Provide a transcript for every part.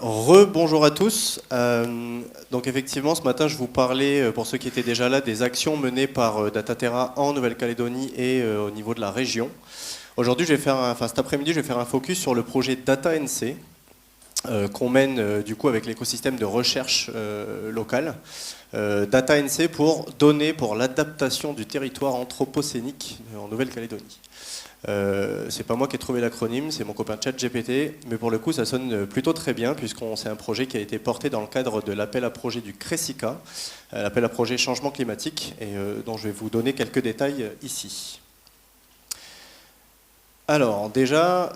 Rebonjour à tous. Donc effectivement, ce matin, je vous parlais, pour ceux qui étaient déjà là, des actions menées par Dataterra en Nouvelle-Calédonie et au niveau de la région. Aujourd'hui, cet après-midi, je vais faire un focus sur le projet DataNC qu'on mène du coup avec l'écosystème de recherche local. DataNC pour donner pour l'adaptation du territoire anthropocénique en Nouvelle-Calédonie. C'est pas moi qui ai trouvé l'acronyme, c'est mon copain ChatGPT, mais pour le coup ça sonne plutôt très bien puisque c'est un projet qui a été porté dans le cadre de l'appel à projet du CRESICA, l'appel à projet changement climatique, et dont je vais vous donner quelques détails ici. Alors déjà,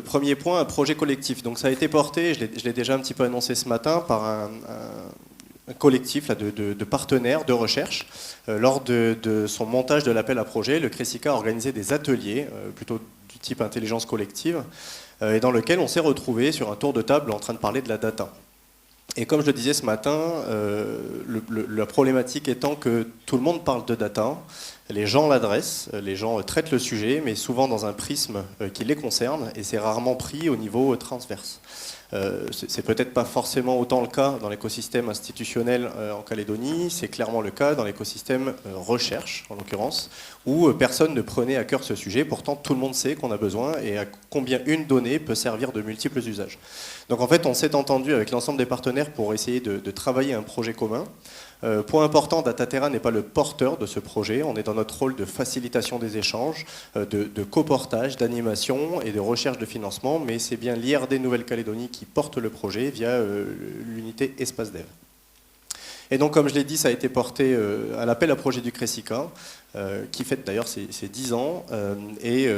premier point, un projet collectif. Donc ça a été porté, je l'ai déjà un petit peu annoncé ce matin, par un collectif là, de partenaires de recherche. Lors de son montage de l'appel à projet, le CRESICA a organisé des ateliers, plutôt du type intelligence collective, et dans lequel on s'est retrouvé sur un tour de table en train de parler de la data. Et comme je le disais ce matin, la problématique étant que tout le monde parle de data, les gens l'adressent, les gens traitent le sujet, mais souvent dans un prisme qui les concerne, et c'est rarement pris au niveau transverse. C'est peut-être pas forcément autant le cas dans l'écosystème institutionnel en Calédonie, c'est clairement le cas dans l'écosystème recherche, en l'occurrence, où personne ne prenait à cœur ce sujet, pourtant tout le monde sait qu'on a besoin et à combien une donnée peut servir de multiples usages. Donc en fait, on s'est entendu avec l'ensemble des partenaires pour essayer de travailler un projet commun. Point important, Dataterra n'est pas le porteur de ce projet, on est dans notre rôle de facilitation des échanges, de coportage, d'animation et de recherche de financement, mais c'est bien l'IRD Nouvelle-Calédonie qui porte le projet via l'unité Espace Dev. Et donc, comme je l'ai dit, ça a été porté à l'appel à projet du CRESICA, qui fête d'ailleurs ses 10 ans,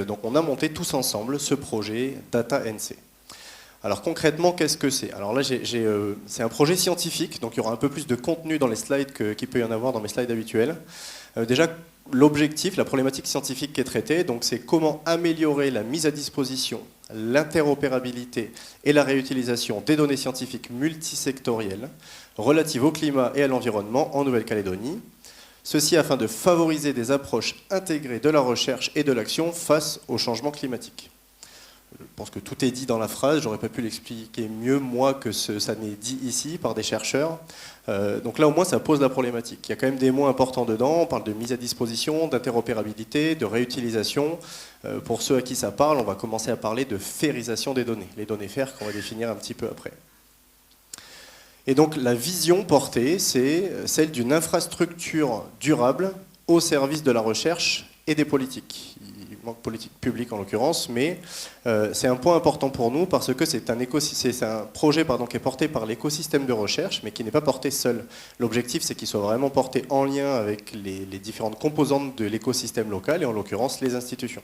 donc on a monté tous ensemble ce projet DataNC. Alors concrètement, qu'est-ce que c'est? Alors là, c'est un projet scientifique, donc il y aura un peu plus de contenu dans les slides qu'il peut y en avoir dans mes slides habituels. Déjà, l'objectif, la problématique scientifique qui est traitée, donc c'est comment améliorer la mise à disposition, l'interopérabilité et la réutilisation des données scientifiques multisectorielles relatives au climat et à l'environnement en Nouvelle-Calédonie. Ceci afin de favoriser des approches intégrées de la recherche et de l'action face au changement climatique. Je pense que tout est dit dans la phrase, j'aurais pas pu l'expliquer mieux moi que ça n'est dit ici par des chercheurs. Donc là au moins ça pose la problématique. Il y a quand même des mots importants dedans, on parle de mise à disposition, d'interopérabilité, de réutilisation. Pour ceux à qui ça parle, on va commencer à parler de férisation des données, les données FAIR qu'on va définir un petit peu après. Et donc la vision portée, c'est celle d'une infrastructure durable au service de la recherche et des politiques. Il manque politique publique en l'occurrence, mais c'est un point important pour nous parce que c'est un projet qui est porté par l'écosystème de recherche, mais qui n'est pas porté seul. L'objectif, c'est qu'il soit vraiment porté en lien avec les différentes composantes de l'écosystème local, et en l'occurrence les institutions.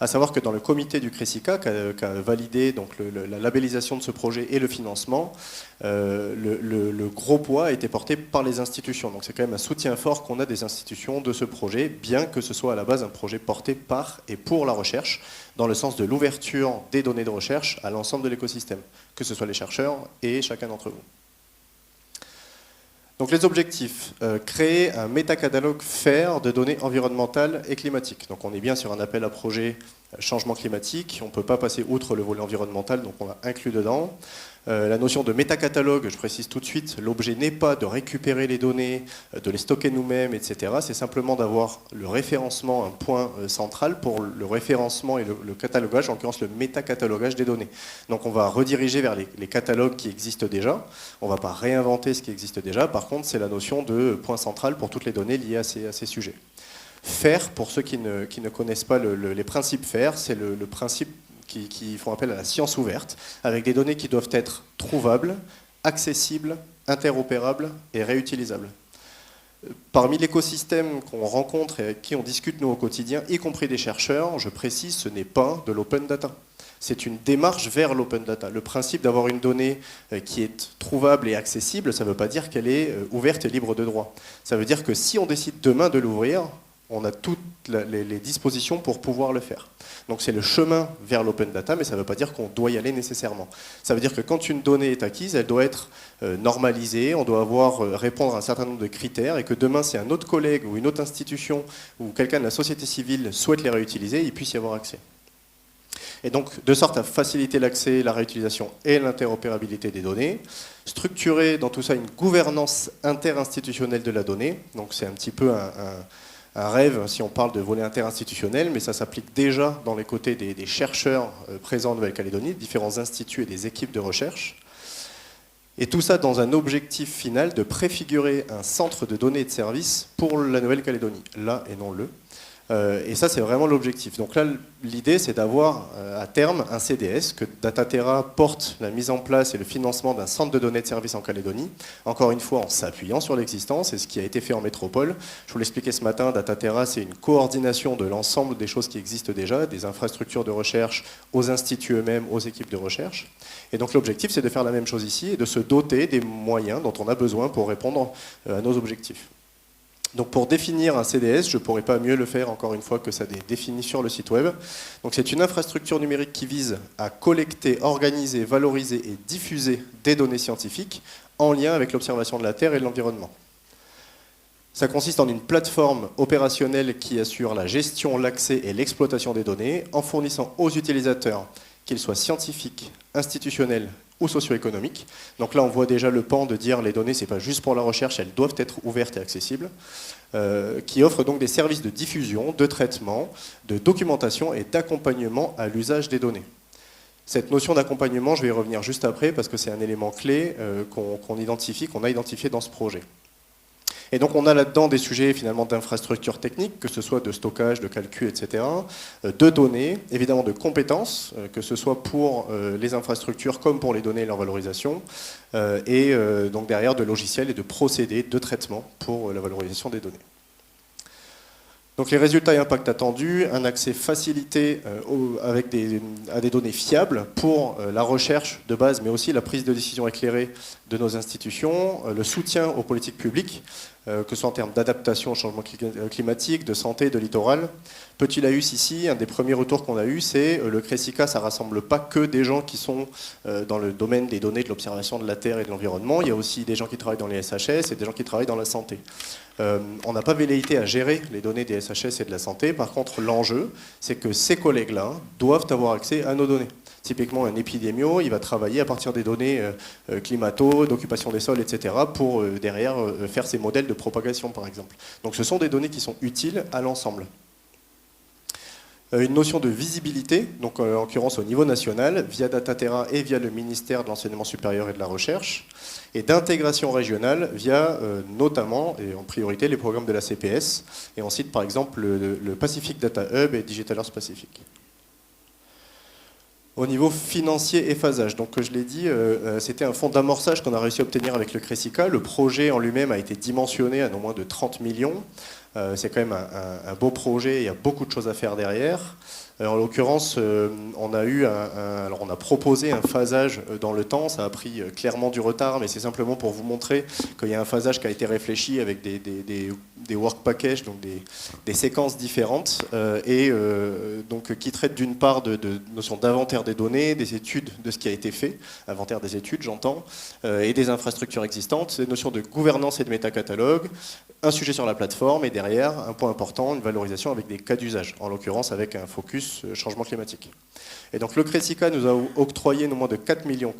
À savoir que dans le comité du CRESICA, qui a validé donc la labellisation de ce projet et le financement, le gros poids a été porté par les institutions. Donc c'est quand même un soutien fort qu'on a des institutions de ce projet, bien que ce soit à la base un projet porté par et pour la recherche, dans le sens de l'ouverture des données de recherche à l'ensemble de l'écosystème, que ce soit les chercheurs et chacun d'entre vous. Donc les objectifs, créer un métacatalogue FAIR de données environnementales et climatiques. Donc on est bien sur un appel à projet changement climatique, on ne peut pas passer outre le volet environnemental, donc on l'a inclus dedans. La notion de métacatalogue, je précise tout de suite, l'objet n'est pas de récupérer les données, de les stocker nous-mêmes, etc. C'est simplement d'avoir le référencement, un point central pour le référencement et le catalogage, en l'occurrence le métacatalogage des données. Donc on va rediriger vers les catalogues qui existent déjà, on ne va pas réinventer ce qui existe déjà, par contre c'est la notion de point central pour toutes les données liées à ces sujets. FAIR, pour ceux qui ne connaissent pas les principes FAIR, c'est le principe qui font appel à la science ouverte, avec des données qui doivent être trouvables, accessibles, interopérables et réutilisables. Parmi l'écosystème qu'on rencontre et avec qui on discute nous au quotidien, y compris des chercheurs, je précise, ce n'est pas de l'open data. C'est une démarche vers l'open data. Le principe d'avoir une donnée qui est trouvable et accessible, ça ne veut pas dire qu'elle est ouverte et libre de droit. Ça veut dire que si on décide demain de l'ouvrir, on a toutes les dispositions pour pouvoir le faire. Donc c'est le chemin vers l'open data, mais ça ne veut pas dire qu'on doit y aller nécessairement. Ça veut dire que quand une donnée est acquise, elle doit être normalisée, on doit répondre à un certain nombre de critères, et que demain, si un autre collègue ou une autre institution ou quelqu'un de la société civile souhaite les réutiliser, il puisse y avoir accès. Et donc, de sorte à faciliter l'accès, la réutilisation et l'interopérabilité des données, structurer dans tout ça une gouvernance interinstitutionnelle de la donnée. Donc, c'est un petit peu un rêve si on parle de volet interinstitutionnel, mais ça s'applique déjà dans les côtés des chercheurs présents en Nouvelle-Calédonie, différents instituts et des équipes de recherche. Et tout ça dans un objectif final de préfigurer un centre de données et de services pour la Nouvelle-Calédonie, là et non le. Et ça, c'est vraiment l'objectif. Donc là, l'idée, c'est d'avoir à terme un CDS, que Dataterra porte la mise en place et le financement d'un centre de données de services en Calédonie, encore une fois en s'appuyant sur l'existence, et ce qui a été fait en métropole. Je vous l'expliquais ce matin, Dataterra, c'est une coordination de l'ensemble des choses qui existent déjà, des infrastructures de recherche aux instituts eux-mêmes, aux équipes de recherche. Et donc l'objectif, c'est de faire la même chose ici et de se doter des moyens dont on a besoin pour répondre à nos objectifs. Donc pour définir un CDS, je ne pourrais pas mieux le faire encore une fois que ça est défini sur le site web. Donc c'est une infrastructure numérique qui vise à collecter, organiser, valoriser et diffuser des données scientifiques en lien avec l'observation de la Terre et de l'environnement. Ça consiste en une plateforme opérationnelle qui assure la gestion, l'accès et l'exploitation des données en fournissant aux utilisateurs, qu'ils soient scientifiques, institutionnels ou socio-économiques. Donc là, on voit déjà le pan de dire les données, ce n'est pas juste pour la recherche, elles doivent être ouvertes et accessibles, qui offre donc des services de diffusion, de traitement, de documentation et d'accompagnement à l'usage des données. Cette notion d'accompagnement, je vais y revenir juste après, parce que c'est un élément clé qu'on identifie, qu'on a identifié dans ce projet. Et donc on a là-dedans des sujets finalement d'infrastructures techniques, que ce soit de stockage, de calcul, etc., de données, évidemment de compétences, que ce soit pour les infrastructures comme pour les données et leur valorisation, et donc derrière de logiciels et de procédés de traitement pour la valorisation des données. Donc les résultats et impacts attendus, un accès facilité à des données fiables pour la recherche de base, mais aussi la prise de décision éclairée de nos institutions, le soutien aux politiques publiques, que ce soit en termes d'adaptation au changement climatique, de santé, de littoral. Petit laïus ici, un des premiers retours qu'on a eu, c'est le CRESICA, ça ne rassemble pas que des gens qui sont dans le domaine des données de l'observation de la Terre et de l'environnement, il y a aussi des gens qui travaillent dans les SHS et des gens qui travaillent dans la santé. On n'a pas velléité à gérer les données des SHS et de la santé, par contre l'enjeu, c'est que ces collègues-là doivent avoir accès à nos données. Typiquement, un épidémio, il va travailler à partir des données climato, d'occupation des sols, etc., pour derrière faire ses modèles de propagation, par exemple. Donc ce sont des données qui sont utiles à l'ensemble. Une notion de visibilité, donc en l'occurrence au niveau national, via Dataterra et via le ministère de l'Enseignement supérieur et de la Recherche, et d'intégration régionale via notamment, et en priorité, les programmes de la CPS, et on cite par exemple le Pacific Data Hub et Digital Earth Pacific. Au niveau financier et phasage, donc je l'ai dit, c'était un fonds d'amorçage qu'on a réussi à obtenir avec le CRESICA. Le projet en lui-même a été dimensionné à non moins de 30 millions. C'est quand même un beau projet, il y a beaucoup de choses à faire derrière. En l'occurrence, on a proposé un phasage dans le temps, ça a pris clairement du retard, mais c'est simplement pour vous montrer qu'il y a un phasage qui a été réfléchi avec des work packages, donc des séquences différentes, donc qui traitent d'une part de notion d'inventaire des données, des études de ce qui a été fait, inventaire des études j'entends, et des infrastructures existantes, des notions de gouvernance et de métacatalogue, un sujet sur la plateforme, et derrière, un point important, une valorisation avec des cas d'usage, en l'occurrence avec un focus changement climatique. Et donc le CRESICA nous a octroyé non moins de 4,4 millions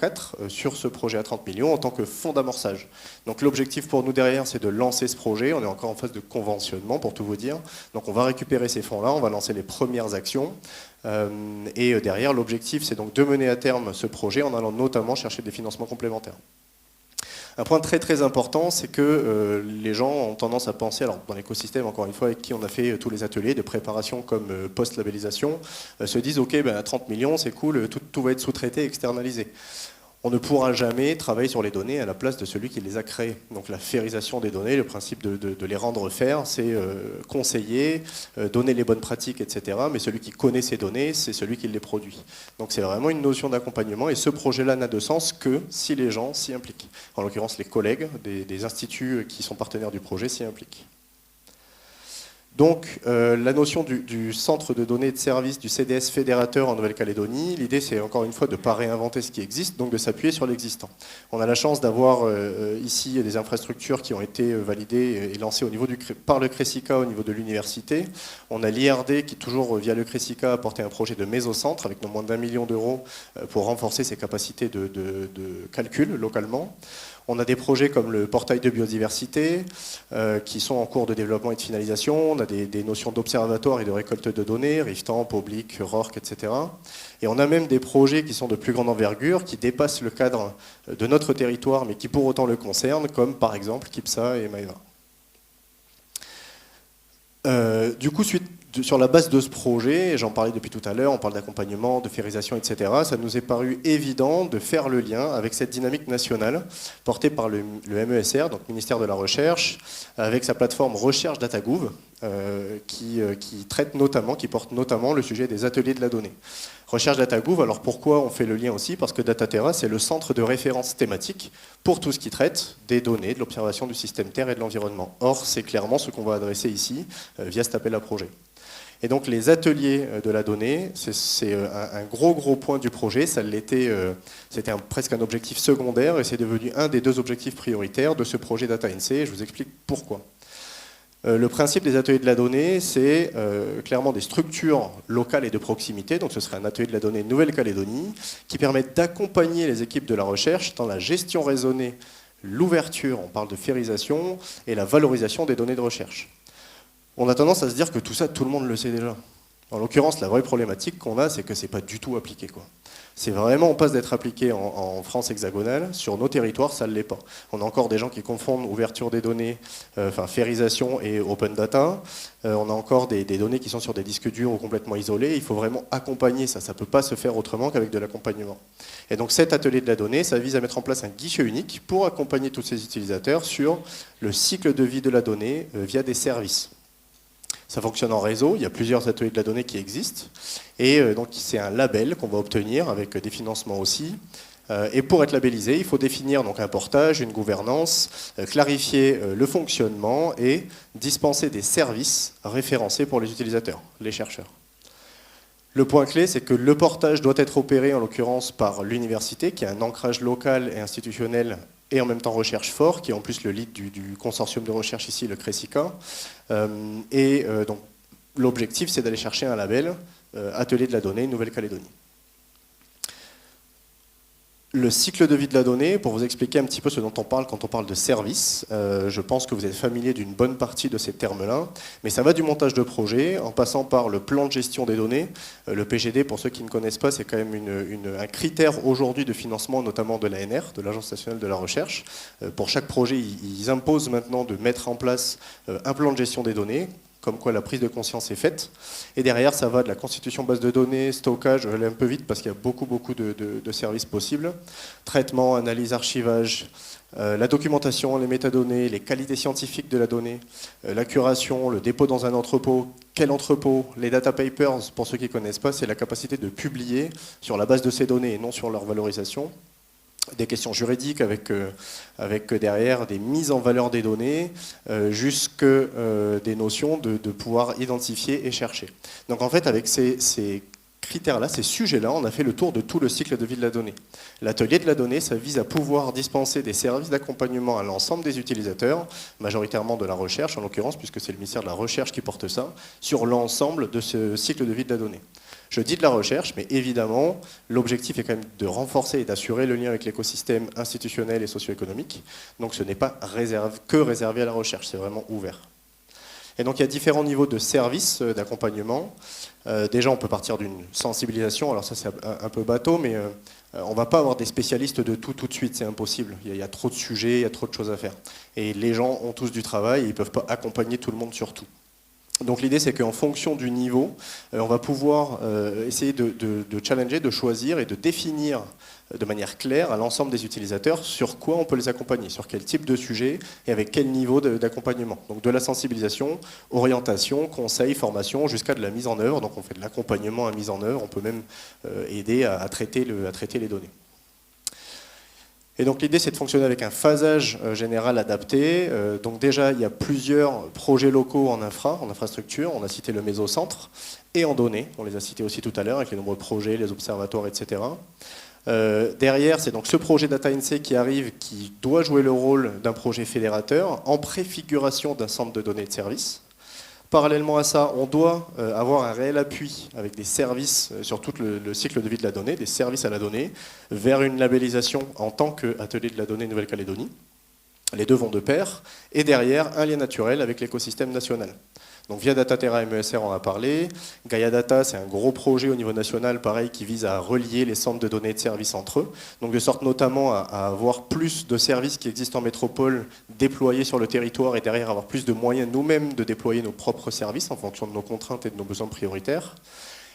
sur ce projet à 30 millions en tant que fonds d'amorçage. Donc l'objectif pour nous derrière, c'est de lancer ce projet. On est encore en phase de conventionnement pour tout vous dire. Donc on va récupérer ces fonds-là, on va lancer les premières actions. Et derrière, l'objectif, c'est donc de mener à terme ce projet en allant notamment chercher des financements complémentaires. Un point très très important, c'est que les gens ont tendance à penser, alors dans l'écosystème encore une fois avec qui on a fait tous les ateliers de préparation comme post-labellisation, se disent ok, à 30 millions c'est cool, tout va être sous-traité, externalisé. On ne pourra jamais travailler sur les données à la place de celui qui les a créées. Donc la férisation des données, le principe de les rendre faire, c'est conseiller, donner les bonnes pratiques, etc. Mais celui qui connaît ces données, c'est celui qui les produit. Donc c'est vraiment une notion d'accompagnement et ce projet-là n'a de sens que si les gens s'y impliquent. En l'occurrence, les collègues des instituts qui sont partenaires du projet s'y impliquent. Donc la notion du centre de données et de services du CDS fédérateur en Nouvelle-Calédonie, l'idée c'est encore une fois de ne pas réinventer ce qui existe, donc de s'appuyer sur l'existant. On a la chance d'avoir ici des infrastructures qui ont été validées et lancées par le CRESICA au niveau de l'université. On a l'IRD qui toujours via le CRESICA a porté un projet de mésocentre avec non moins d'1 million d'euros pour renforcer ses capacités de calcul localement. On a des projets comme le portail de biodiversité qui sont en cours de développement et de finalisation. On a des notions d'observatoire et de récolte de données, Riftamp, Oblique, RORC, etc. Et on a même des projets qui sont de plus grande envergure, qui dépassent le cadre de notre territoire, mais qui pour autant le concernent, comme par exemple Kipsa et Maeva. Du coup, sur la base de ce projet, j'en parlais depuis tout à l'heure, on parle d'accompagnement, de férisation, etc. Ça nous est paru évident de faire le lien avec cette dynamique nationale portée par le MESR, donc ministère de la Recherche, avec sa plateforme Recherche DataGouv, qui traite notamment, qui porte notamment le sujet des ateliers de la donnée. Recherche DataGouv, alors pourquoi on fait le lien aussi? Parce que Dataterra, c'est le centre de référence thématique pour tout ce qui traite des données, de l'observation du système Terre et de l'environnement. Or, c'est clairement ce qu'on va adresser ici via cet appel à projet. Et donc les ateliers de la donnée, c'est un gros point du projet. Ça l'était, c'était presque un objectif secondaire et c'est devenu un des 2 objectifs prioritaires de ce projet DataNC. Je vous explique pourquoi. Le principe des ateliers de la donnée, c'est clairement des structures locales et de proximité. Donc ce serait un atelier de la donnée Nouvelle-Calédonie qui permettent d'accompagner les équipes de la recherche dans la gestion raisonnée, l'ouverture, on parle de férisation, et la valorisation des données de recherche. On a tendance à se dire que tout ça, tout le monde le sait déjà. En l'occurrence, la vraie problématique qu'on a, c'est que c'est pas du tout appliqué, quoi. C'est vraiment, on passe d'être appliqué en France hexagonale, sur nos territoires, ça ne l'est pas. On a encore des gens qui confondent ouverture des données, férisation et open data. On a encore des données qui sont sur des disques durs ou complètement isolés. Il faut vraiment accompagner ça. Ça ne peut pas se faire autrement qu'avec de l'accompagnement. Et donc cet atelier de la donnée, ça vise à mettre en place un guichet unique pour accompagner tous ces utilisateurs sur le cycle de vie de la donnée via des services. Ça fonctionne en réseau, il y a plusieurs ateliers de la donnée qui existent. Et donc c'est un label qu'on va obtenir avec des financements aussi. Et pour être labellisé, il faut définir donc un portage, une gouvernance, clarifier le fonctionnement et dispenser des services référencés pour les utilisateurs, les chercheurs. Le point clé, c'est que le portage doit être opéré en l'occurrence par l'université, qui a un ancrage local et institutionnel et en même temps recherche fort, qui est en plus le lead du consortium de recherche ici, le CRESICA. Donc l'objectif, c'est d'aller chercher un label, Atelier de la donnée, Nouvelle-Calédonie. Le cycle de vie de la donnée, pour vous expliquer un petit peu ce dont on parle quand on parle de service, je pense que vous êtes familier d'une bonne partie de ces termes-là, mais ça va du montage de projet, en passant par le plan de gestion des données. Le PGD, pour ceux qui ne connaissent pas, c'est quand même un critère aujourd'hui de financement, notamment de l'ANR, de l'Agence nationale de la recherche. Pour chaque projet, ils imposent maintenant de mettre en place un plan de gestion des données, comme quoi la prise de conscience est faite. Et derrière, ça va de la constitution base de données, stockage, je vais aller un peu vite parce qu'il y a beaucoup de services possibles. Traitement, analyse, archivage, la documentation, les métadonnées, les qualités scientifiques de la donnée, la curation, le dépôt dans un entrepôt. Quel entrepôt? Les data papers, pour ceux qui ne connaissent pas, c'est la capacité de publier sur la base de ces données et non sur leur valorisation. Des questions juridiques avec derrière des mises en valeur des données, jusque des notions de pouvoir identifier et chercher. Donc en fait, avec ces critères-là, ces sujets-là, on a fait le tour de tout le cycle de vie de la donnée. L'atelier de la donnée, ça vise à pouvoir dispenser des services d'accompagnement à l'ensemble des utilisateurs, majoritairement de la recherche en l'occurrence, puisque c'est le ministère de la Recherche qui porte ça, sur l'ensemble de ce cycle de vie de la donnée. Je dis de la recherche, mais évidemment, l'objectif est quand même de renforcer et d'assurer le lien avec l'écosystème institutionnel et socio-économique. Donc ce n'est pas réservé à la recherche, c'est vraiment ouvert. Et donc il y a différents niveaux de services d'accompagnement. Déjà, on peut partir d'une sensibilisation, alors ça c'est un peu bateau, mais on ne va pas avoir des spécialistes de tout de suite, c'est impossible. Il y a trop de sujets, il y a trop de choses à faire. Et les gens ont tous du travail et ils ne peuvent pas accompagner tout le monde sur tout. Donc l'idée, c'est qu'en fonction du niveau, on va pouvoir essayer de challenger, de choisir et de définir de manière claire à l'ensemble des utilisateurs sur quoi on peut les accompagner, sur quel type de sujet et avec quel niveau d'accompagnement. Donc de la sensibilisation, orientation, conseil, formation, jusqu'à de la mise en œuvre. Donc on fait de l'accompagnement à mise en œuvre, on peut même aider à traiter les données. Et donc l'idée, c'est de fonctionner avec un phasage général adapté. Donc déjà, il y a plusieurs projets locaux en infrastructure. On a cité le mésocentre et en données. On les a cités aussi tout à l'heure avec les nombreux projets, les observatoires, etc. Derrière, c'est donc ce projet DataNC qui arrive, qui doit jouer le rôle d'un projet fédérateur en préfiguration d'un centre de données de service. Parallèlement à ça, on doit avoir un réel appui avec des services sur tout le cycle de vie de la donnée, des services à la donnée, vers une labellisation en tant qu'atelier de la donnée Nouvelle-Calédonie. Les deux vont de pair. Et derrière, un lien naturel avec l'écosystème national. Donc via Dataterra MESR, on a parlé. Gaia Data, c'est un gros projet au niveau national, pareil, qui vise à relier les centres de données et de services entre eux. Donc de sorte notamment à avoir plus de services qui existent en métropole déployés sur le territoire et derrière avoir plus de moyens nous-mêmes de déployer nos propres services en fonction de nos contraintes et de nos besoins prioritaires.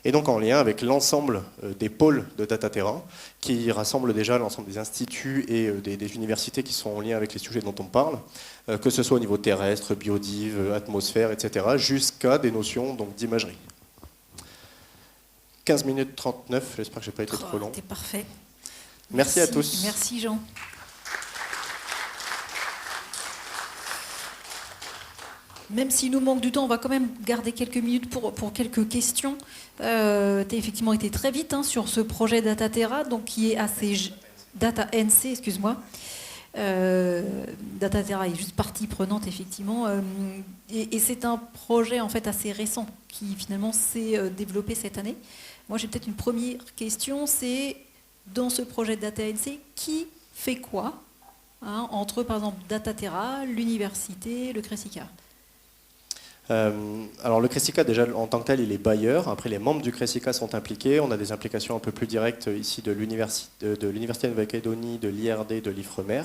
Et donc en lien avec l'ensemble des pôles de Dataterra, qui rassemblent déjà l'ensemble des instituts et des universités qui sont en lien avec les sujets dont on parle, que ce soit au niveau terrestre, biodive, atmosphère, etc., jusqu'à des notions d'imagerie. 15 minutes 39, j'espère que je n'ai pas été trop long. C'était parfait. Merci à tous. Merci Jean. Même s'il nous manque du temps, on va quand même garder quelques minutes pour quelques questions. Tu as effectivement été très vite sur ce projet Dataterra, donc qui est assez... DataNC, excuse-moi. Dataterra est juste partie prenante, effectivement. Et c'est un projet en fait assez récent qui finalement s'est développé cette année. Moi, j'ai peut-être une première question, c'est dans ce projet DataNC, qui fait quoi entre, par exemple, Dataterra, l'université, le CRESICA? Alors le CRESICA, déjà en tant que tel, il est bailleur. Après, les membres du CRESICA sont impliqués. On a des implications un peu plus directes ici de l'Université de Nouvelle-Calédonie, de l'IRD, de l'IFREMER.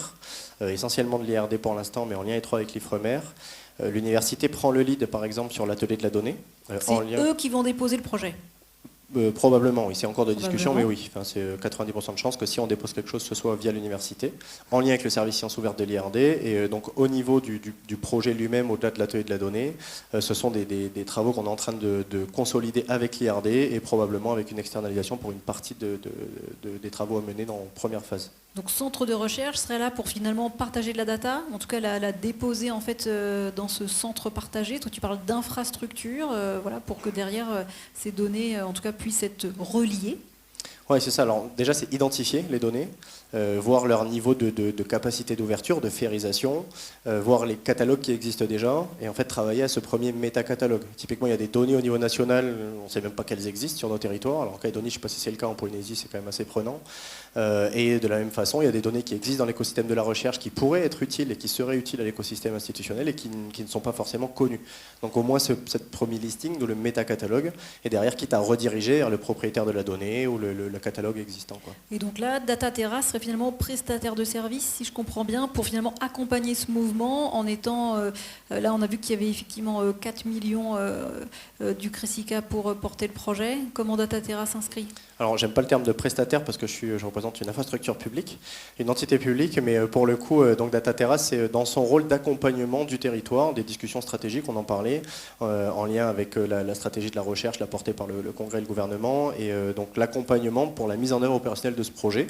Essentiellement de l'IRD pour l'instant, mais en lien étroit avec l'IFREMER. L'université prend le lead, par exemple, sur l'atelier de la donnée. C'est eux qui vont déposer le projet? Probablement, oui, c'est encore de discussion, mais oui, c'est 90% de chances que si on dépose quelque chose, ce soit via l'université, en lien avec le service sciences ouvertes de l'IRD. Et donc au niveau du projet lui-même, au-delà de l'atelier de la donnée, ce sont des travaux qu'on est en train de consolider avec l'IRD et probablement avec une externalisation pour une partie des travaux à mener dans la première phase. Donc centre de recherche serait là pour finalement partager de la data, en tout cas la déposer en fait dans ce centre partagé. Toi tu parles d'infrastructure, voilà, pour que derrière ces données en tout cas puissent être reliées. Oui, c'est ça. Alors déjà, c'est identifier les données, voir leur niveau de capacité d'ouverture, de férisation, voir les catalogues qui existent déjà, et en fait travailler à ce premier métacatalogue. Typiquement, il y a des données au niveau national, on ne sait même pas qu'elles existent sur nos territoires. Alors en Calédonie, je ne sais pas si c'est le cas, en Polynésie, c'est quand même assez prenant. Et de la même façon, il y a des données qui existent dans l'écosystème de la recherche qui pourraient être utiles et qui seraient utiles à l'écosystème institutionnel et qui ne sont pas forcément connues. Donc au moins, cette premier listing, le métacatalogue, et derrière, quitte à rediriger vers le propriétaire de la donnée ou le catalogue existant, quoi. Et donc là, Dataterra serait finalement prestataire de service, si je comprends bien, pour finalement accompagner ce mouvement en étant... là, on a vu qu'il y avait effectivement 4 millions du CRESICA pour porter le projet. Comment Dataterra s'inscrit? Alors, j'aime pas le terme de prestataire parce que je représente une infrastructure publique, une entité publique, mais pour le coup, donc Dataterra, c'est dans son rôle d'accompagnement du territoire, des discussions stratégiques, on en parlait, en lien avec la stratégie de la recherche, la portée par le Congrès et le gouvernement, et donc l'accompagnement pour la mise en œuvre opérationnelle de ce projet,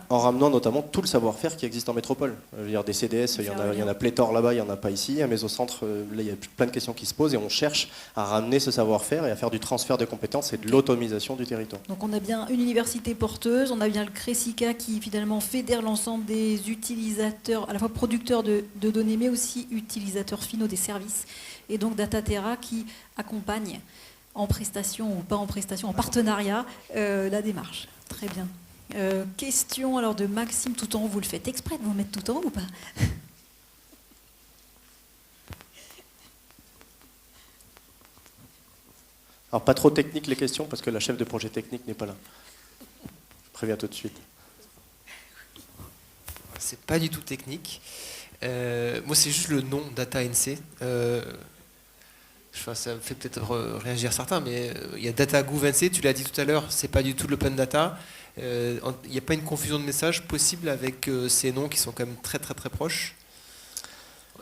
en ramenant notamment tout le savoir-faire qui existe en métropole. Je veux dire, des CDS, il y en a pléthore là-bas, il n'y en a pas ici. Un mésocentre, là, il y a plein de questions qui se posent et on cherche à ramener ce savoir-faire et à faire du transfert de compétences et de l'autonomisation du territoire. Donc on a bien une université porteuse, on a bien le CRESICA qui finalement fédère l'ensemble des utilisateurs, à la fois producteurs de données, mais aussi utilisateurs finaux des services. Et donc Dataterra qui accompagne en prestation ou pas en prestation, en partenariat, la démarche. Très bien. Question alors de Maxime tout en haut. Vous le faites exprès de vous mettre tout en haut ou pas? Alors pas trop technique les questions parce que la chef de projet technique n'est pas là. Je préviens tout de suite. C'est pas du tout technique. Moi c'est juste le nom DataNC. Ça me fait peut-être réagir certains, mais il y a DataGouv.nc, tu l'as dit tout à l'heure, c'est pas du tout de l'open data. Il n'y a pas une confusion de messages possible avec ces noms qui sont quand même très très très proches?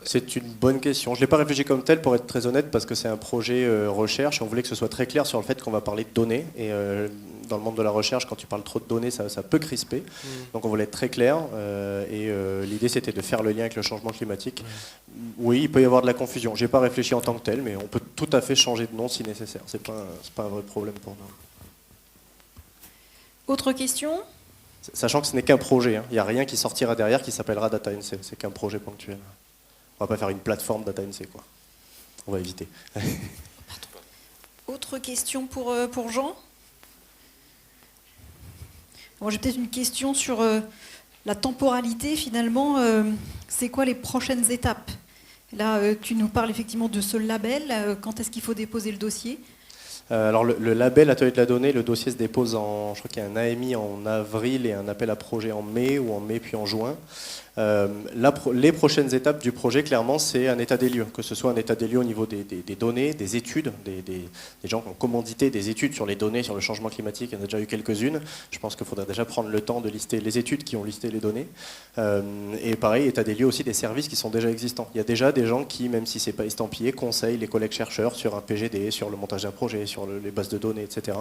C'est une bonne question. Je ne l'ai pas réfléchi comme tel, pour être très honnête, parce que c'est un projet recherche. Et on voulait que ce soit très clair sur le fait qu'on va parler de données. Et dans le monde de la recherche, quand tu parles trop de données, ça peut crisper. Donc on voulait être très clair. L'idée, c'était de faire le lien avec le changement climatique. Oui, il peut y avoir de la confusion. Je n'ai pas réfléchi en tant que tel, mais on peut tout à fait changer de nom si nécessaire. Ce n'est pas un vrai problème pour nous. Autre question ? Sachant que ce n'est qu'un projet. Il n'y a rien qui sortira derrière qui s'appellera DataNC. C'est qu'un projet ponctuel. On va pas faire une plateforme DataNC, quoi. On va éviter. Autre question pour Jean ? Bon, j'ai peut-être une question sur la temporalité, finalement. C'est quoi les prochaines étapes ? Là, tu nous parles effectivement de ce label. Quand est-ce qu'il faut déposer le dossier ? Alors le label Atelier de la donnée, le dossier se dépose je crois qu'il y a un AMI en avril et un appel à projet en mai, ou en mai puis en juin. Les prochaines étapes du projet, clairement, c'est un état des lieux, que ce soit un état des lieux au niveau des données, des études, des gens qui ont commandité des études sur les données, sur le changement climatique. Il y en a déjà eu quelques-unes. Je pense qu'il faudrait déjà prendre le temps de lister les études qui ont listé les données. Et pareil, état des lieux aussi des services qui sont déjà existants. Il y a déjà des gens qui, même si ce n'est pas estampillé, conseillent les collègues chercheurs sur un PGD, sur le montage d'un projet, sur les bases de données, etc.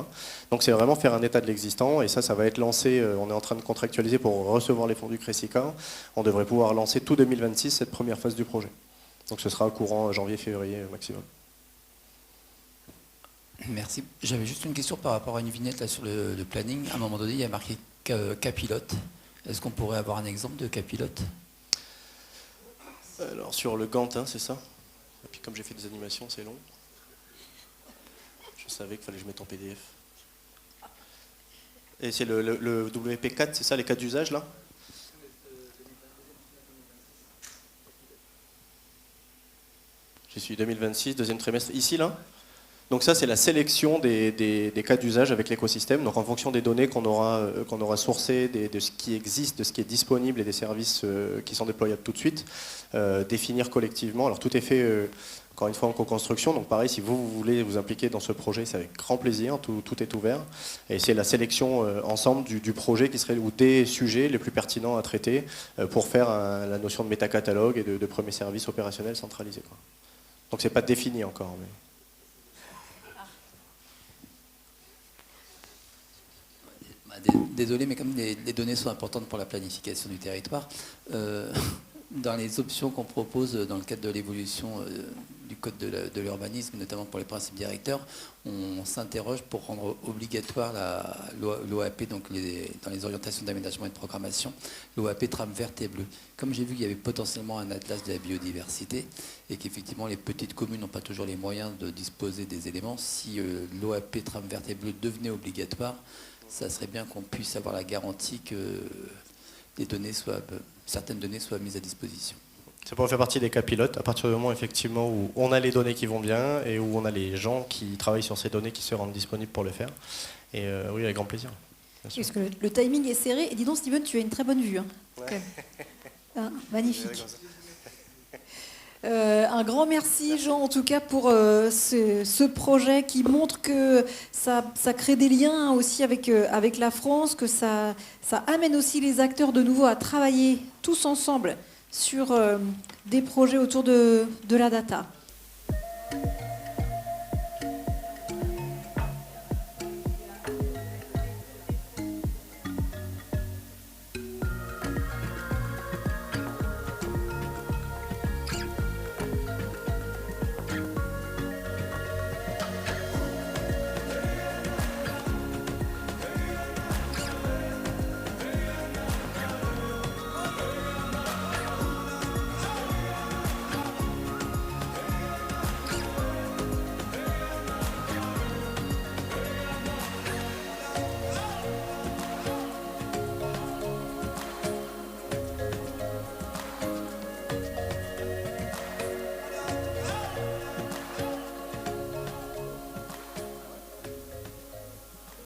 Donc c'est vraiment faire un état de l'existant, et ça va être lancé. On est en train de contractualiser pour recevoir les fonds du CRESICA. On devrait pouvoir lancer tout 2026 cette première phase du projet. Donc ce sera au courant janvier-février maximum. Merci. J'avais juste une question par rapport à une vignette là, sur le planning. À un moment donné, il y a marqué Capilote. Est-ce qu'on pourrait avoir un exemple de Capilote ? Alors sur le Gantt, c'est ça. Et puis comme j'ai fait des animations, c'est long. Je savais qu'il fallait que je mette en PDF. Et c'est le WP4, c'est ça, les cas d'usage là ? Je suis 2026, deuxième trimestre, ici là. Donc ça, c'est la sélection des cas d'usage avec l'écosystème. Donc en fonction des données qu'on aura sourcées, de ce qui existe, de ce qui est disponible et des services qui sont déployables tout de suite, définir collectivement. Alors tout est fait, encore une fois, en co-construction. Donc pareil, si vous voulez vous impliquer dans ce projet, c'est avec grand plaisir, tout est ouvert. Et c'est la sélection ensemble du projet qui serait, ou des sujets les plus pertinents à traiter pour faire la notion de métacatalogue et de premier service opérationnel centralisé, quoi. Donc c'est pas défini encore. Mais... Désolé, mais comme les données sont importantes pour la planification du territoire, dans les options qu'on propose dans le cadre de l'évolution du code de l'urbanisme, notamment pour les principes directeurs, on s'interroge pour rendre obligatoire l'OAP, donc dans les orientations d'aménagement et de programmation, l'OAP trame verte et bleue. Comme j'ai vu qu'il y avait potentiellement un atlas de la biodiversité et qu'effectivement les petites communes n'ont pas toujours les moyens de disposer des éléments, si l'OAP trame verte et bleue devenait obligatoire, ça serait bien qu'on puisse avoir la garantie que certaines données soient mises à disposition. Ça pourrait faire partie des cas pilotes, à partir du moment effectivement où on a les données qui vont bien et où on a les gens qui travaillent sur ces données qui se rendent disponibles pour le faire. Et oui, avec grand plaisir. Parce que le timing est serré. Et dis donc, Steven, tu as une très bonne vue. Hein. Ouais. Magnifique. Un grand merci, Jean, en tout cas, pour ce projet qui montre que ça crée des liens aussi avec la France, que ça amène aussi les acteurs de nouveau à travailler tous ensemble sur des projets autour de la data.